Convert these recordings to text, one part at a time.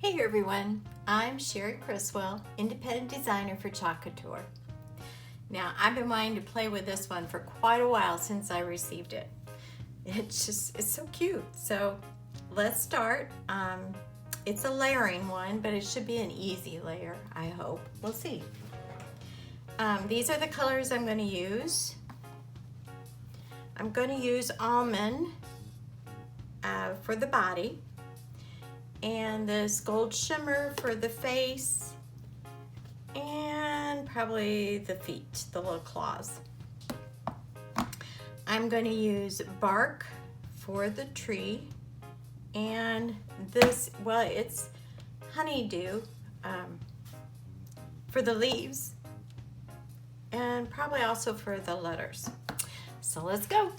Hey everyone, I'm Cherie Criswell, independent designer for Couture. Now, I've been wanting to play with this one for quite a while since I received it. It's so cute. So let's start. It's a layering one, but it should be an easy layer, I hope. We'll see. These are the colors I'm going to use. I'm going to use almond for the body, and this gold shimmer for the face, and probably the feet, the little claws. I'm going to use bark for the tree, and this, well, it's honeydew for the leaves, and probably also for the letters. So let's go.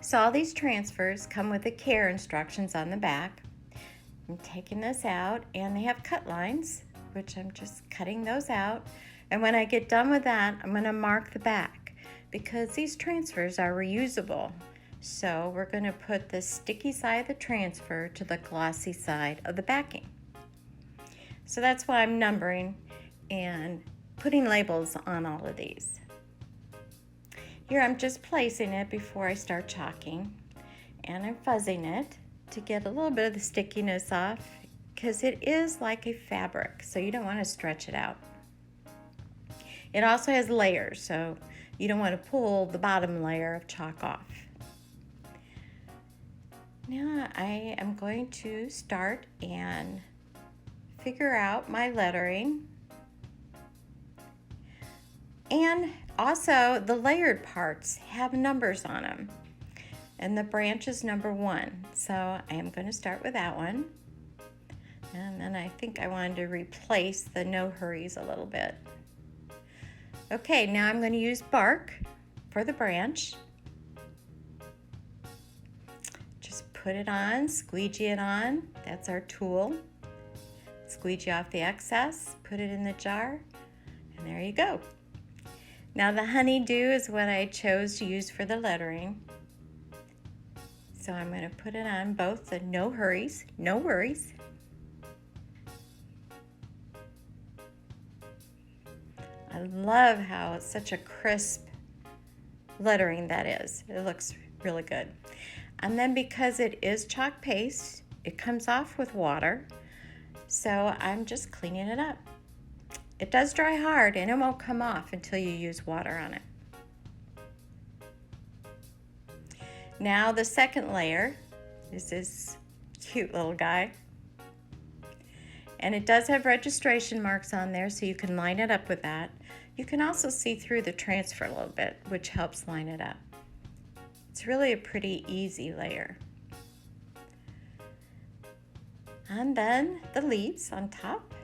So all these transfers come with the care instructions on the back. I'm taking this out, and they have cut lines, which I'm just cutting those out. And when I get done with that, I'm going to mark the back because these transfers are reusable. So we're going to put the sticky side of the transfer to the glossy side of the backing. So that's why I'm numbering and putting labels on all of these. Here I'm just placing it before I start chalking, and I'm fuzzing it to get a little bit of the stickiness off because it is like a fabric, so you don't want to stretch it out. It also has layers, so you don't want to pull the bottom layer of chalk off. Now I am going to start and figure out my lettering. And also the layered parts have numbers on them, and the branch is number 1. So I am going to start with that one. And then I think I wanted to replace the no hurries a little bit. Okay, now I'm going to use bark for the branch. Just put it on, squeegee it on. That's our tool. Squeegee off the excess, put it in the jar, and there you go. Now the honeydew is what I chose to use for the lettering. So I'm going to put it on both the no hurries, no worries. I love how it's such a crisp lettering that is. It looks really good. And then because it is chalk paste, it comes off with water. So I'm just cleaning it up. It does dry hard, and it won't come off until you use water on it. Now the second layer is this cute little guy. And it does have registration marks on there, so you can line it up with that. You can also see through the transfer a little bit, which helps line it up. It's really a pretty easy layer. And then the leaves on top.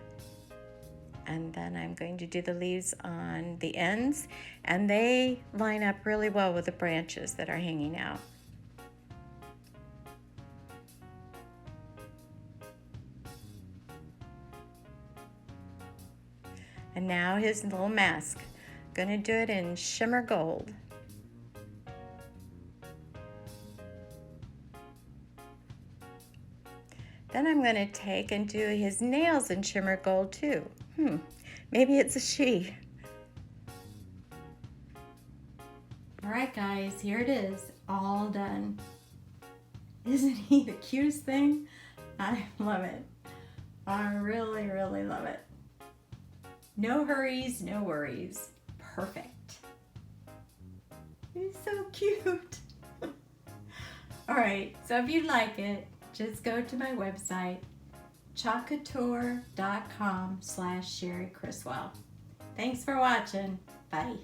And then I'm going to do the leaves on the ends, and they line up really well with the branches that are hanging out. And now his little mask. Going to do it in shimmer gold. Then I'm going to take and do his nails in shimmer gold too. Maybe it's a she. All right, guys, here it is, all done. Isn't he the cutest thing? I love it. I really, really love it. No hurries, no worries. Perfect. He's so cute. All right, so if you like it, just go to my website, couture.com/Cherie Criswell. Thanks for watching. Bye.